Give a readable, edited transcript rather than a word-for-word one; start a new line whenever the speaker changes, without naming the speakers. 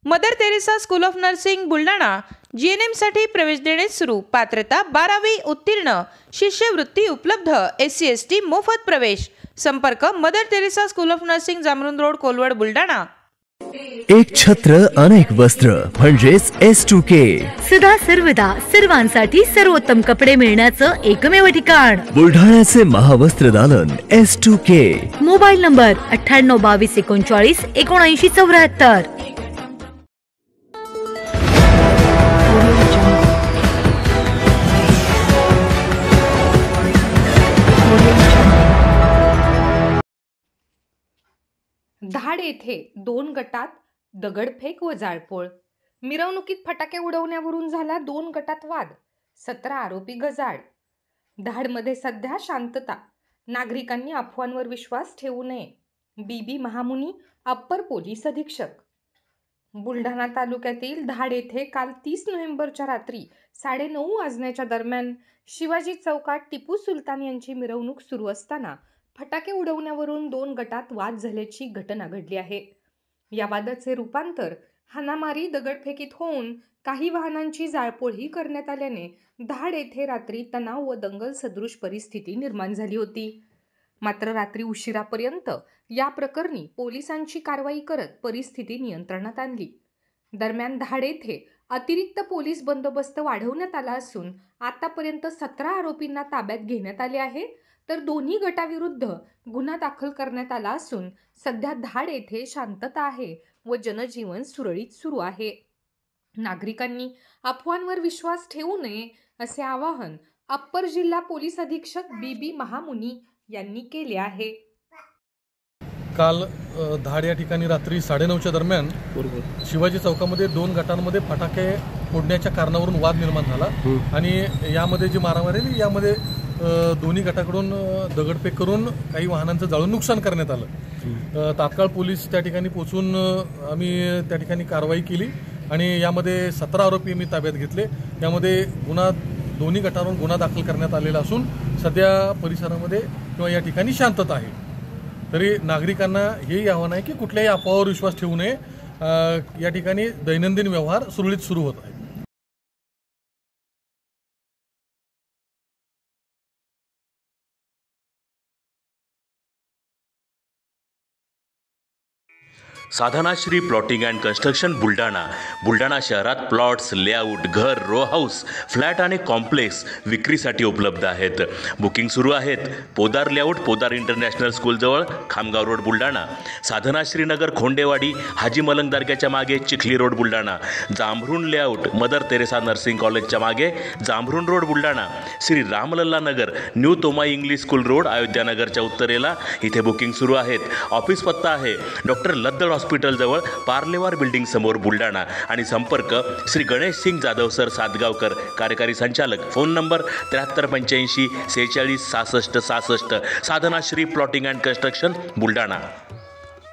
Mother Teresa school of nursing Buldhana GNM साठी प्रवेश देणे सुरू। पात्रता 12वी उत्तीर्ण, शिष्यवृत्ती उपलब्ध, SC ST मोफत प्रवेश। संपर्क Mother Teresa school of nursing, Jamrun road, Kolwad, Buldhana.
एक छत्र अनेक वस्त्र म्हणजेच S2K।
सदा सर्वदा सर्वांसाठी सर्वोत्तम कपडे मिळण्याचं एकमेव ठिकाण
बुलढाण्याचे महावस्त्र दालन S2K।
Mobile number 98 22 39 79 74।
धाड येथे 2 गटात दगडफेक व जाळपोळ। मिरवणुकीत फटाके उडवण्यावरून झाला 2 गटात वाद, 17 आरोपी गजाआड। धाडमध्ये सध्या शांतता, नागरिकांनी अफवांवर विश्वास ठेवू नये। BB महामुनी, अप्पर पोलीस अधीक्षक। बुलढाणा तालुक्यातील धाड येथे काल 30 नोव्हेंबरच्या रात्री 9:30 वाजण्याच्या दरम्यान शिवाजी चौकात टिपू सुलतान यांची मिरवणूक सुरू असताना फटाके उडवण्यावरून 2 गटात वाद झाल्याची घटना घडली आहे। या वादाचे रूपांतर हाणामारी, दगडफेकीत होऊन काही वाहनांची जाळपोळही करण्यात आल्याने धाड येथे रात्री तणाव व दंगल सदृश परिस्थिती निर्माण झाली होती। मात्र रात्री उशिरापर्यंत या प्रकरणी पोलिसांची कारवाई करत परिस्थिती नियंत्रणात आणली। दरम्यान धाड येथे अतिरिक्त पोलीस बंदोबस्त वाढवण्यात आला असून आतापर्यंत 17 आरोपींना ताब्यात घेण्यात आले आहे, तर दोन्ही गटाविरुद्ध गुन्हा दाखल करण्यात आला असून सध्या धाड येथे शांतता आहे व जनजीवन सुरळीत सुरू आहे। नागरिकांनी अफवांवर विश्वास ठेवू नये असे आवाहन अप्पर जिल्हा पोलीस अधीक्षक BB महामुनी यांनी केले आहे।
काल धाड या ठिकाणी रात्री 9:30च्या दरम्यान शिवाजी चौकामध्ये 2 गटांमध्ये फटाके फोडण्याच्या कारणावरून वाद निर्माण झाला आणि यामध्ये जी मारामारी झाली यामध्ये दोन्ही गटाकडून दगडफेक करून काही वाहनांचं जाळून नुकसान करण्यात आलं। तात्काळ पोलीस त्या ठिकाणी पोहोचून आम्ही त्या ठिकाणी कारवाई केली आणि यामध्ये 17 आरोपी मी ताब्यात घेतले। यामध्ये दोन्ही गटांवरून गुन्हा दाखल करण्यात आलेला असून सध्या परिसरामध्ये किंवा या ठिकाणी शांतता आहे। तरी नागरिकांना हेही आव्हान आहे की कुठल्याही अफवावर विश्वास ठेवू नये। या ठिकाणी दैनंदिन व्यवहार सुरळीत सुरू होत आहे।
Sadhanashri plotting and construction Buldhana शहरात प्लॉट्स, लेआउट, घर, रो हाऊस, फ्लॅट आणि कॉम्प्लेक्स विक्रीसाठी उपलब्ध आहेत। बुकिंग सुरू आहेत। पोदार लेआउट, पोदार इंटरनॅशनल स्कूलजवळ, खामगाव रोड, बुलढाणा। साधनाश्री नगर, खोंडेवाडी, हाजी मलंग दर्ग्याच्या मागे, Chikhli road, Buldhana. Jambhrun layout, Mother Teresa nursing कॉलेजच्या मागे, Jambhrun road, Buldhana. Shri Ramlalla Nagar, new Tomai English school road, Ayodhya नगरच्या उत्तरेला, इथे बुकिंग सुरू आहेत। ऑफिस पत्ता आहे डॉक्टर लद्दड हॉस्पिटल जवळ, पार्लेवार बिल्डिंग समोर, बुलढाणा। आणि संपर्क श्री गणेश सिंग जाधव सर सातगावकर, कार्यकारी संचालक। Phone number 7385 46 66 66। Sadhanashri plotting and construction Buldhana.